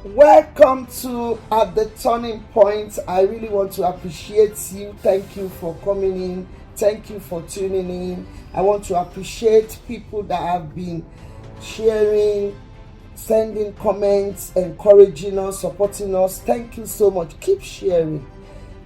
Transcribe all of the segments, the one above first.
Welcome to At the Turning Point. I really want to appreciate you. Thank you for coming in. Thank you for tuning in. I want to appreciate people that have been sharing, sending comments, encouraging us, supporting us. Thank you so much. Keep sharing.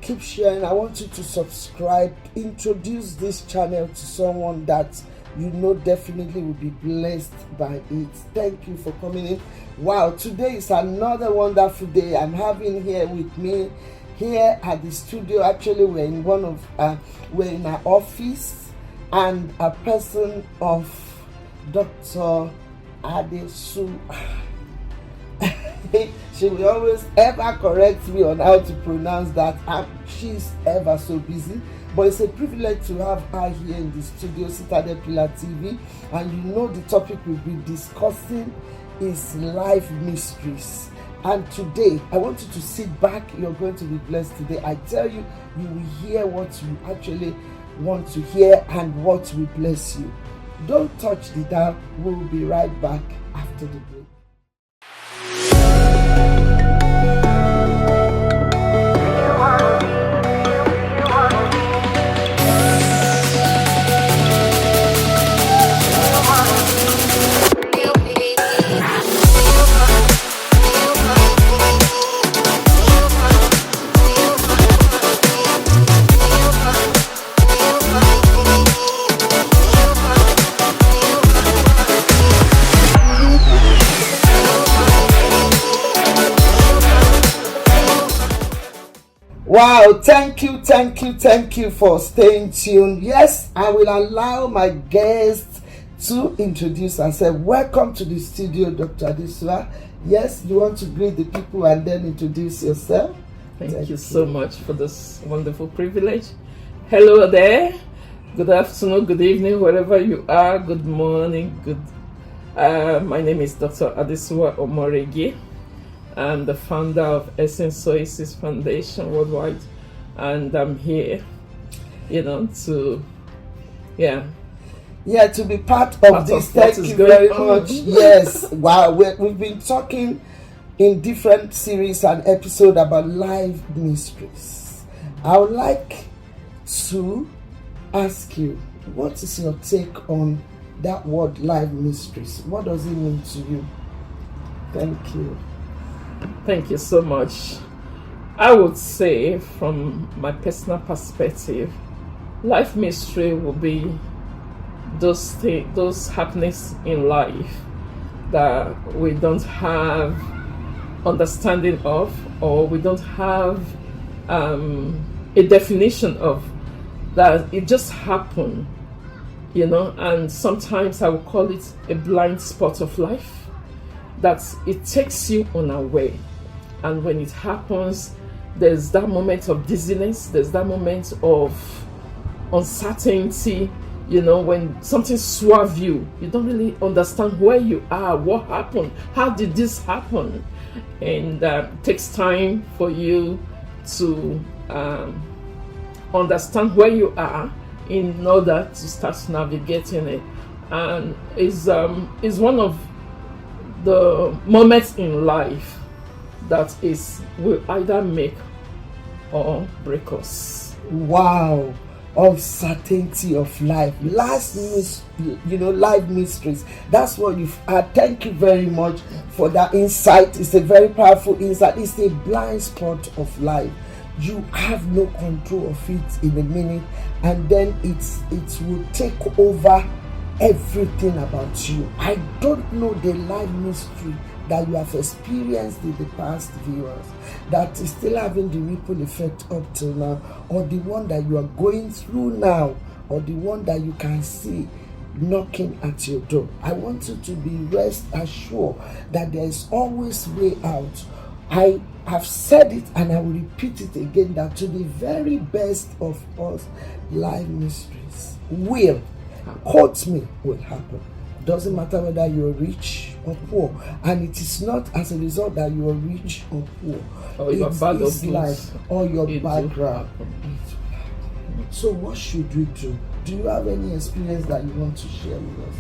Keep sharing. I want you to subscribe. Introduce this channel to someone that you know definitely will be blessed by it. Thank you for coming in. Wow, today is another wonderful day. I'm having here with me here at the studio. Actually, we're in we're in our office, and a person of Dr. Adesu. She will always ever correct me on how to pronounce that. She's ever so busy, but it's a privilege to have her here in the studio, Citadel Pillar TV. And you know the topic we'll be discussing is life mysteries. And today, I want you to sit back. You're going to be blessed today. I tell you, you will hear what you actually want to hear and what will bless you. Don't touch the dial. We'll be right back after the break. Wow, thank you for staying tuned. Yes, I will allow my guests to introduce herself. Welcome to the studio, Dr. Adesu. Yes, you want to greet the people and then introduce yourself? Thank you so much for this wonderful privilege. Hello there. Good afternoon, good evening, wherever you are. Good morning. My name is Dr. Adesu Omoregi. I'm the founder of Essence Oasis Foundation Worldwide, and I'm here, to be part of this. Thank you very much. Yes, wow, we've been talking in different series and episodes about life mysteries. I would like to ask you, what is your take on that word, life mysteries? What does it mean to you? Thank you. Thank you so much. I would say, from my personal perspective, life mystery will be those happenings in life that we don't have understanding of, or we don't have a definition of, that it just happened, and sometimes I would call it a blind spot of life, that it takes you unaware. And when it happens, there's that moment of dizziness, there's that moment of uncertainty, when something swerves you, you don't really understand where you are, what happened, how did this happen? And it takes time for you to understand where you are in order to start navigating it. And is one of the moments in life that will either make or break us. Wow, uncertainty of life. Life mysteries. That's what you've had. Thank you very much for that insight. It's a very powerful insight. It's a blind spot of life. You have no control of it in a minute, and then it will take over everything about you. I don't know the life mystery that you have experienced in the past viewers that is still having the ripple effect up till now, or the one that you are going through now, or the one that you can see knocking at your door. I want you to be rest assured that there is always way out. I have said it and I will repeat it again, that to the very best of us, life mysteries will, quote me, will happen. Doesn't matter whether you're rich or poor, and it is not as a result that you're rich or poor, or your life or your background. So what should we do? Do you have any experience that you want to share with us?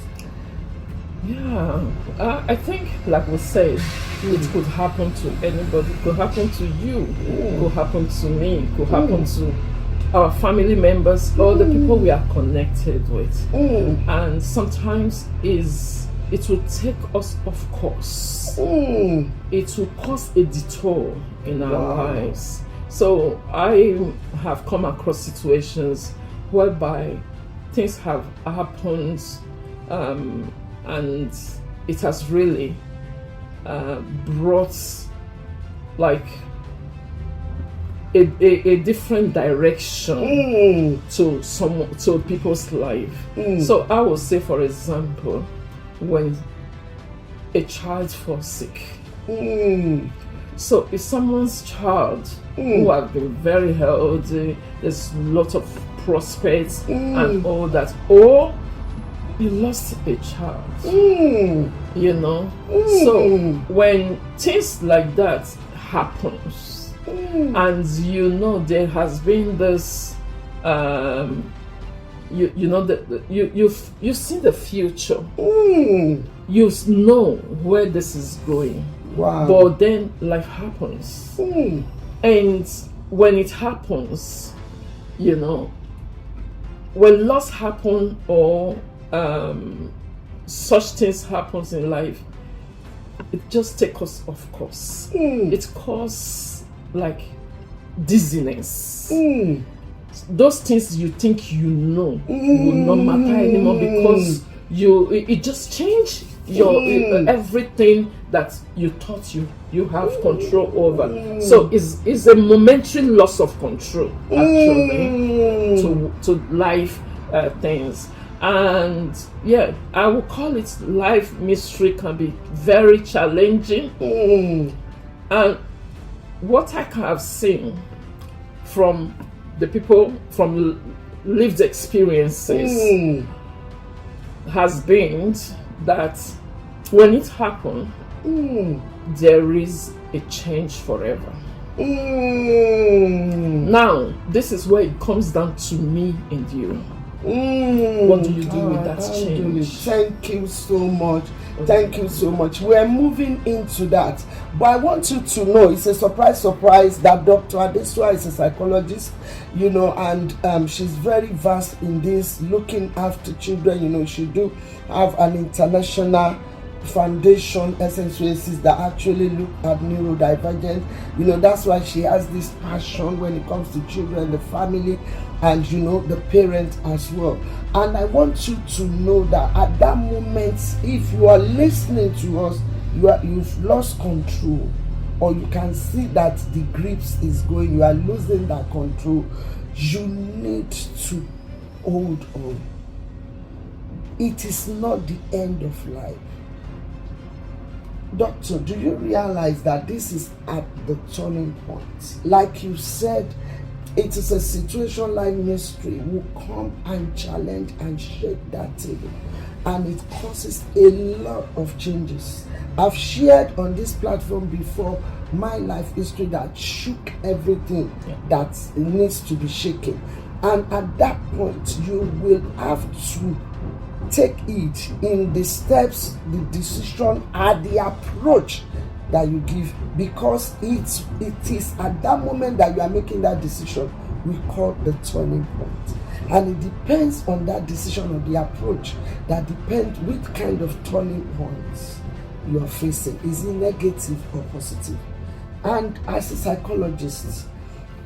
Yeah, I think, like we said, It could happen to anybody. It could happen to you. It could happen to me. It could happen to our family members or the people we are connected with. And sometimes it will take us off course. It will cause a detour in our lives. So I have come across situations whereby things have happened, and it has really brought like a different direction to people's life. So I would say, for example, when a child falls sick. So if someone's child who have been very healthy, there's a lot of prospects and all that, or you lost a child, you know. So when things like that happens, and you know there has been this, you know that you see the future, you know where this is going. But then life happens, and when it happens, you know, when loss happen or such things happens in life, it just takes us off course. It causes like dizziness. Those things you think you know will not matter anymore, because it just changed your everything that you thought you have control over. So it's a momentary loss of control actually to life things. And yeah, I will call it life mystery can be very challenging. And what I have seen from the people, from lived experiences, has been that when it happens, there is a change forever. Now, this is where it comes down to me and you. What do you do with that change? Thank you so much. Thank you so much. We're moving into that. But I want you to know, it's a surprise that Dr. Adesua is a psychologist, you know, and she's very vast in this, looking after children. You know, she do have an international foundation, Essence Oasis, that actually look at neurodivergent. You know, that's why she has this passion when it comes to children, the family, and you know, the parent as well. And I want you to know that at that moment, if you are listening to us, you've lost control, or you can see that the grips is going, you are losing that control, you need to hold on. It is not the end of life. Doctor, do you realize that this is at the turning point? Like you said, it is a situation like mystery will come and challenge and shake that table, and it causes a lot of changes. I've shared on this platform before my life history that shook everything that needs to be shaken, and at that point you will have to take it in the steps, the decision, and the approach that you give, because it is at that moment that you are making that decision we call the turning point. And it depends on that decision or the approach that depends which kind of turning points you are facing. Is it negative or positive? And as a psychologist,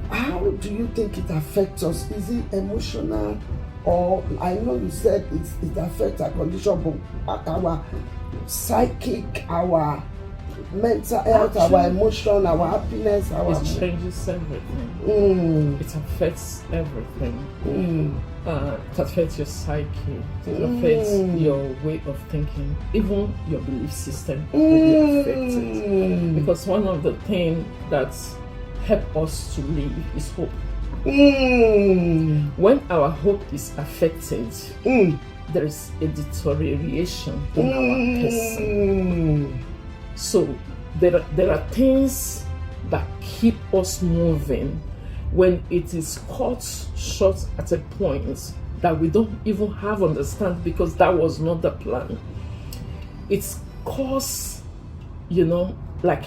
how do you think it affects us? Is it emotional? Or I know you said it affects our condition, but our psychic, our mental health, our emotion, our happiness, it changes everything. It affects everything. It affects your psyche. It affects your way of thinking. Even your belief system will be affected. Because one of the things that help us to live is hope. When our hope is affected, there is a deterioration in our person. So there are things that keep us moving when it is cut short at a point that we don't even have understand, because that was not the plan. It's cause, you know, like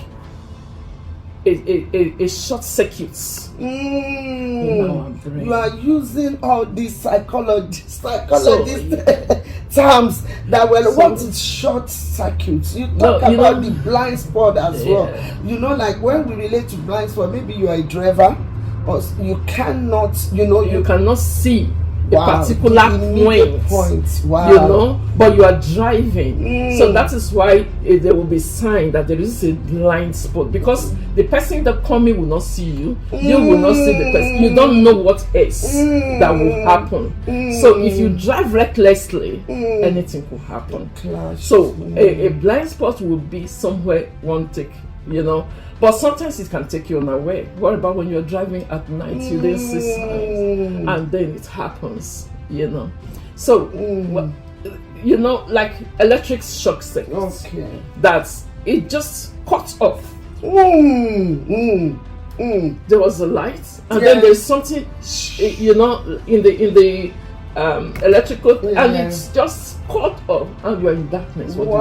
a short circuits in our brain. You are using all these psychologist terms that what is short circuits. You talk about the blind spot as well. You know, like when we relate to blind spot, maybe you are a driver, or you cannot, you cannot see a particular point. Wow. But you are driving. So that is why there will be sign that there is a blind spot, because the person that coming will not see you. You will not see the person. You don't know what else that will happen. So if you drive recklessly, anything could happen. So a blind spot will be somewhere one take, but sometimes it can take you unaware. What about when you're driving at night? You didn't see signs, and then it happens. So like electric shock circuits. That it just cut off. There was a light, and then there's something, in the electrical, and it's just cut off, and you're in darkness. What do you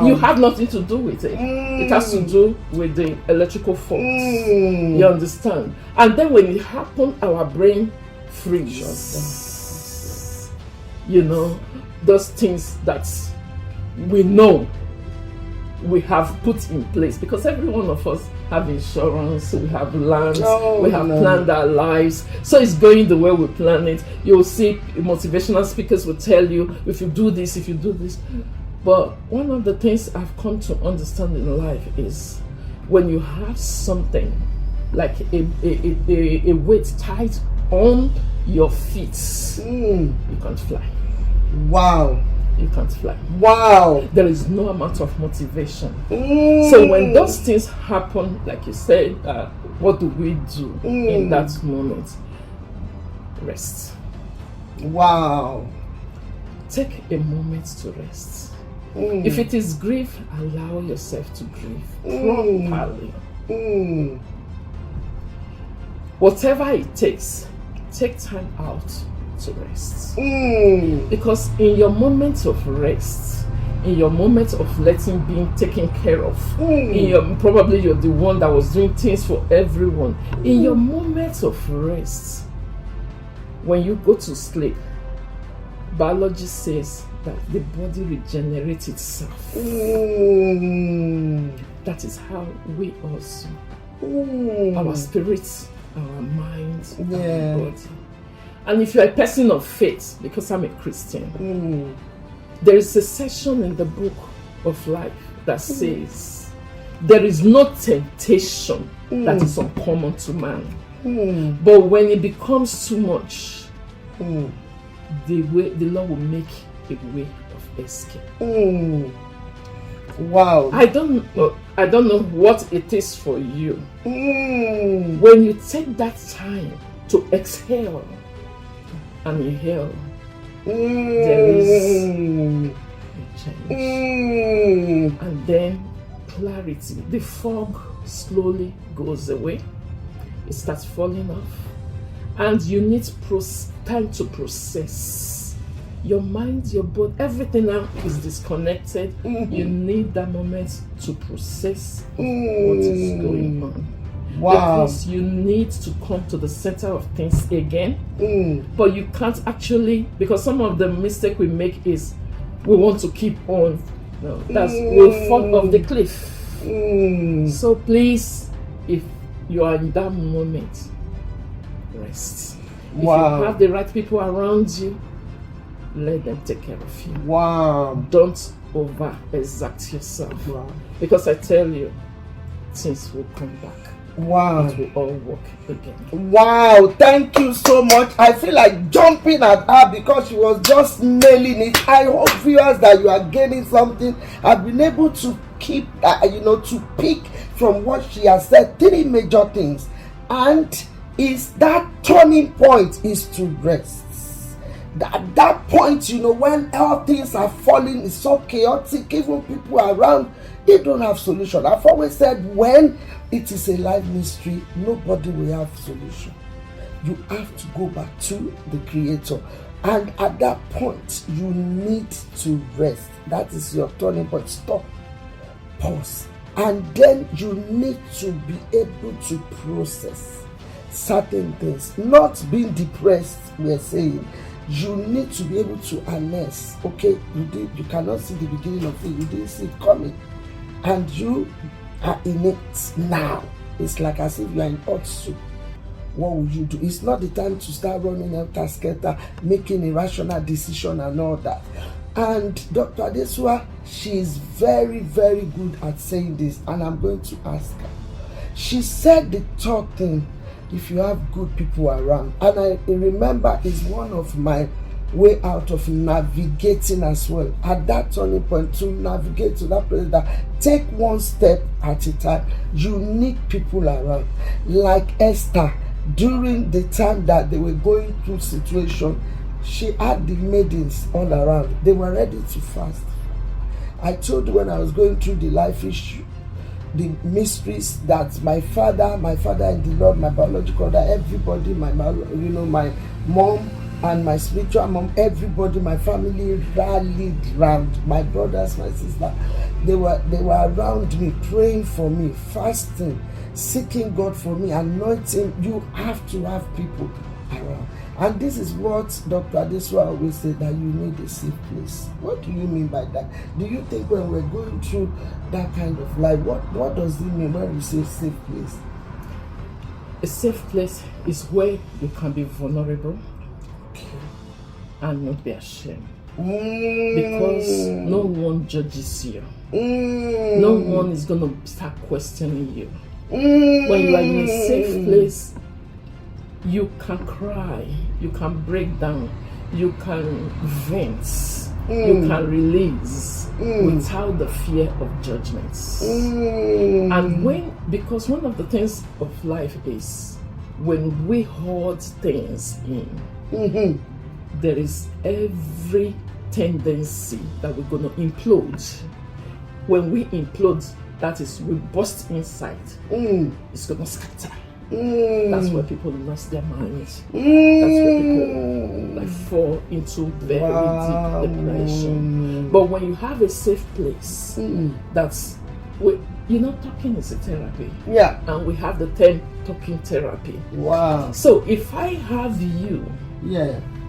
do? You have nothing to do with it. It has to do with the electrical fault. You understand? And then when it happened, our brain freezes. Those things that we know we have put in place, because every one of us have insurance, we have land, we have planned our lives, so it's going the way we plan it. You'll see motivational speakers will tell you, if you do this, but one of the things I've come to understand in life is when you have something like a weight tied on your feet, you can't fly. You can't fly. There is no amount of motivation. So when those things happen, like you said, what do we do in that moment? Rest. Take a moment to rest. If it is grief, allow yourself to grieve properly. Whatever it takes, take time out to rest. Because in your moment of rest, in your moment of being taken care of, probably you're the one that was doing things for everyone. In your moment of rest, when you go to sleep, biology says that the body regenerates itself. That is how we also, our spirits, our minds, our body. And if you're a person of faith, because I'm a Christian, there is a section in the book of life that says there is no temptation that is uncommon to man. But when it becomes too much, the Lord will make a way of escape. I don't know what it is for you. When you take that time to exhale and inhale, there is a change. And then clarity. The fog slowly goes away. It starts falling off. And you need time to process. Your mind, your body, everything now is disconnected. You need that moment to process what is going on. Because you need to come to the center of things again. But you can't actually, because some of the mistake we make is we want to keep on. No, we'll fall off the cliff. So please, if you are in that moment, rest. If you have the right people around you, let them take care of you. Don't over-exact yourself. Because I tell you, things will come back. It will all work again. Thank you so much. I feel like jumping at her because she was just nailing it. I hope, viewers, that you are getting something. I've been able to keep to pick from what she has said 3 major things, and is that turning point is to rest. At that point, when all things are falling, it's so chaotic, even people around, they don't have solution. I've always said, when it is a life mystery, nobody will have solution. You have to go back to the Creator, and at that point you need to rest. That is your turning point. Stop, pause, And then you need to be able to process certain things, not being depressed. We're saying you need to be able to harness. Okay, you cannot see the beginning of it, you didn't see it coming, and you are in it now. It's like as if you are in hot soup. What would you do? It's not the time to start running helter-skelter, making irrational decision and all that. And Dr. Adesua, she is very, very good at saying this, and I'm going to ask her. She said the third thing, if you have good people around, and I remember it's one of my way out of navigating as well. At that turning point, to navigate to that place, that take one step at a time. You need people around. Like Esther, during the time that they were going through situation, she had the maidens all around. They were ready to fast. I told you when I was going through the life issue, the mysteries that my father in the Lord, my biological father, everybody, my mom and my spiritual mom, everybody, my family rallied round. My brothers, my sister, they were around me, praying for me, fasting, seeking God for me, anointing. You have to have people around. And this is what Dr. Adesua always said, that you need a safe place. What do you mean by that? Do you think when we're going through that kind of life, what does it mean when we say safe place? A safe place is where you can be vulnerable, okay, and not be ashamed. Because no one judges you. No one is going to start questioning you. When you are in a safe place, you can cry, you can break down, you can vent, you can release without the fear of judgments. And because one of the things of life is when we hold things in, there is every tendency that we're going to implode. When we implode, that is, we burst inside, it's going to scatter. That's where people lost their minds. That's where people fall into very deep depression. But when you have a safe place, talking is a therapy. Yeah. And we have the term talking therapy. Wow. So if I have you,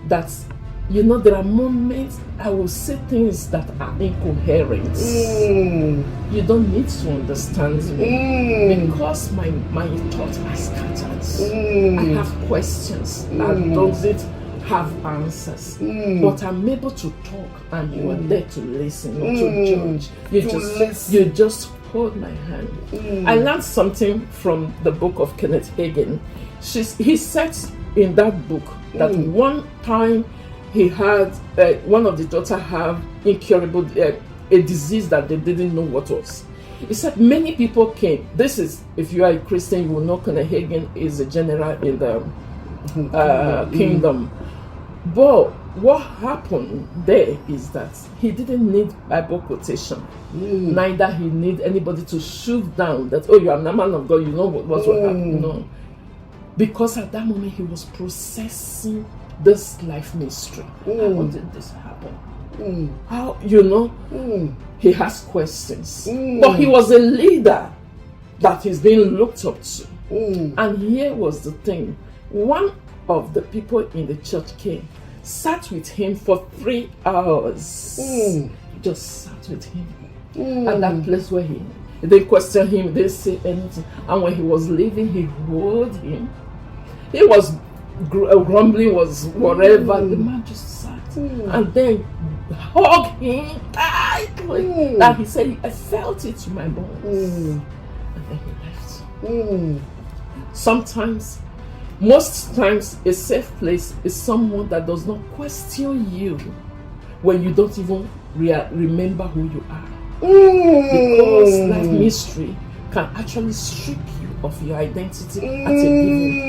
that's, there are moments I will say things that are incoherent. You don't need to understand me because my thoughts are scattered. I have questions that doesn't have answers, but I'm able to talk, and you are there to listen, not to judge. You just hold my hand. I learned something from the book of Kenneth Hagin. He said in that book that one time he had one of the daughters have incurable a disease that they didn't know what was. He said many people came. This is, if you are a Christian, you will know Kenneth Hagin is a general in the kingdom. But what happened there is that he didn't need Bible quotation. Neither he need anybody to shoot down that, oh, you are a man of God, you know what will happen. No. Because at that moment he was processing this life mystery. How did this happen? How, he has questions. But he was a leader that he's being looked up to. And here was the thing. One of the people in the church came, sat with him for 3 hours. Just sat with him. At that place where they questioned him, they say anything. And when he was leaving, he held him. He was grumbling, was whatever. The man just sat and then hugged him tightly. That he said, I felt it to my bones. And then he left. Sometimes, most times, a safe place is someone that does not question you when you don't even remember who you are. Because life mystery can actually strip you of your identity at a given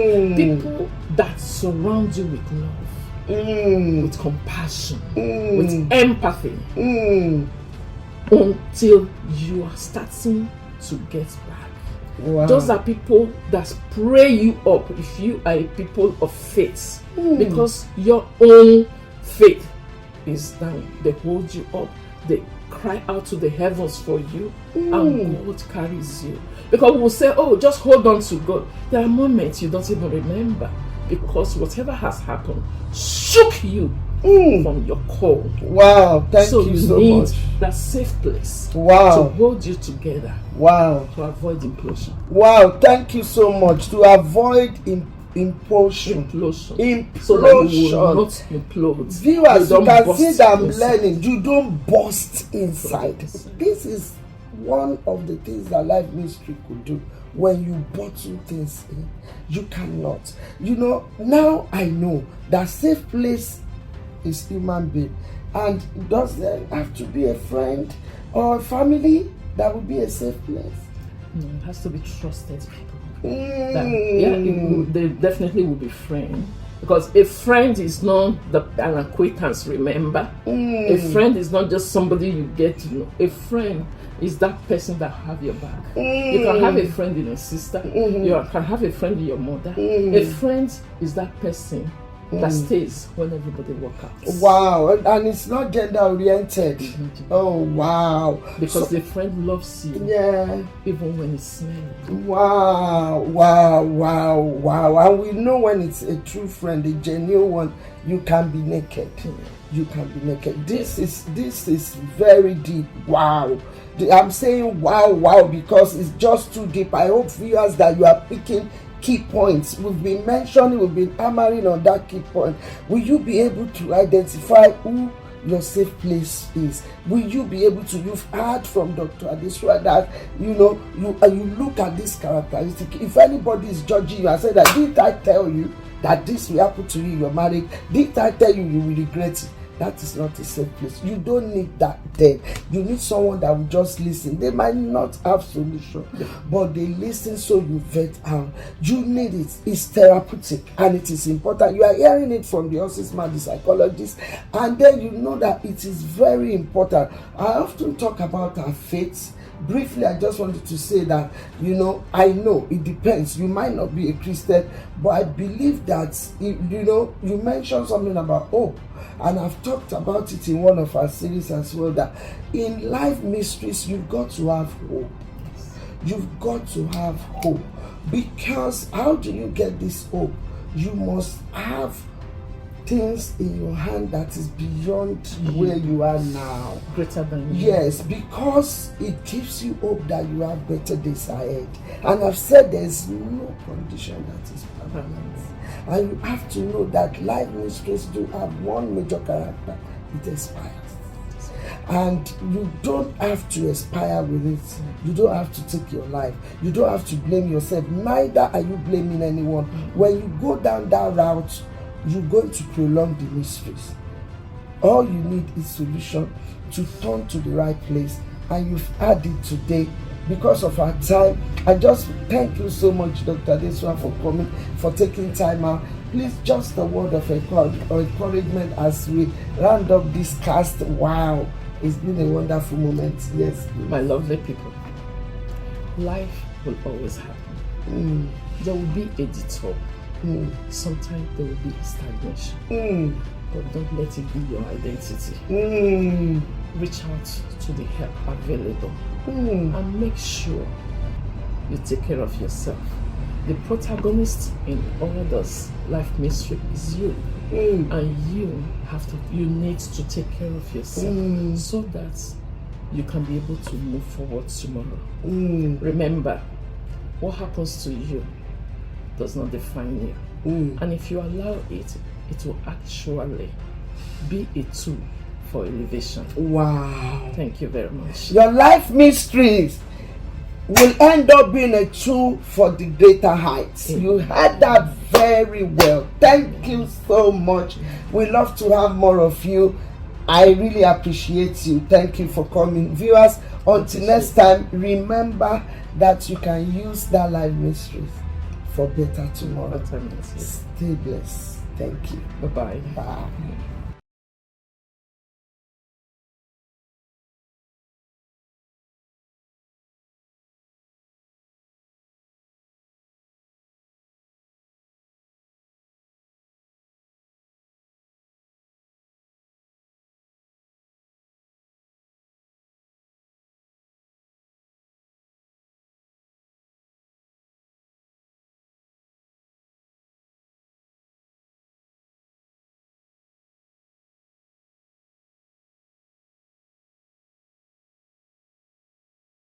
point. People that surround you with love, with compassion, with empathy, until you are starting to get back. Wow. Those are people that pray you up if you are a people of faith, because your own faith is down. They hold you up, they cry out to the heavens for you, and God carries you. Because we'll say, oh, just hold on to God. There are moments you don't even remember, because whatever has happened shook you from your core. Wow, thank you so need much. that safe place to Wow. hold you together, Wow. to avoid implosion. Wow, thank you so much. To avoid implosion. So that you will not implode. Viewers, you can burst see that I'm inside. learning. You don't burst inside. This is one of the things that life ministry could do. When you bottle things in, you cannot. You know, now I know that safe place is human being. And does there have to be a friend or a family that would be a safe place? No, it has to be trusted people. They definitely will be friends, because a friend is not an acquaintance. Remember, a friend is not just somebody you get to know. A friend is that person that have your back. You can have a friend in a sister. You can have a friend in your mother. A friend is that person that stays when everybody walks out. Wow, and it's not gender oriented. Oh wow! Because the friend loves you. Yeah. Even when it's smelly. Wow, wow, wow, wow! And we know when it's a true friend, a genuine one. You can be naked. You can be naked. This is very deep. Wow. I'm saying wow because it's just too deep. I hope viewers that you are picking key points. We've been mentioning, we've been hammering on that key point. Will you be able to identify who your safe place is? Will you be able to? You've heard from Dr. Adesua that you look at this characteristic. If anybody is judging you and say that, did I tell you that this will happen to you? You're married. Did I tell you will regret it? That is not a safe place. You don't need that then. You need someone that will just listen. They might not have solution, but they listen so you vet out. You need it. It's therapeutic and it is important. You are hearing it from the horse's mouth, the psychologist, and then you know that it is very important. I often talk about our faith. Briefly, I just wanted to say that, I know it depends. You might not be a Christian, but I believe that, you mentioned something about hope. And I've talked about it in one of our series as well, that in life mysteries, you've got to have hope. You've got to have hope. Because how do you get this hope? You must have things in your hand that is beyond where you are now. Greater than you. Yes, because it gives you hope that you have better days ahead. And I've said there's no condition that is permanent. And you have to know that life mysteries do have one major character: it expires. And you don't have to expire with it. You don't have to take your life. You don't have to blame yourself. Neither are you blaming anyone. When you go down that route, you're going to prolong the mysteries. All you need is solution to turn to the right place, and you've had it today. Because of our time, I just thank you so much, Dr. Adesua, for coming, for taking time out. Please, just a word of encouragement as we round up this cast. Wow, it's been a wonderful moment. Yes, please. My lovely people, life will always happen. There will be a detour. Sometimes there will be stagnation. But don't let it be your identity. Reach out to the help available and make sure you take care of yourself. The protagonist in all this life mystery is you. And you need to take care of yourself so that you can be able to move forward tomorrow. Remember, what happens to you does not define you. And if you allow it, it will actually be a tool for elevation. Wow. Thank you very much. Your life mysteries will end up being a tool for the greater heights. You had that very well. Thank you so much. We love to have more of you. I really appreciate you. Thank you for coming. Viewers, until next time, remember that you can use that life mysteries for better tomorrow. Stay blessed. Thank you. Bye-bye. Bye.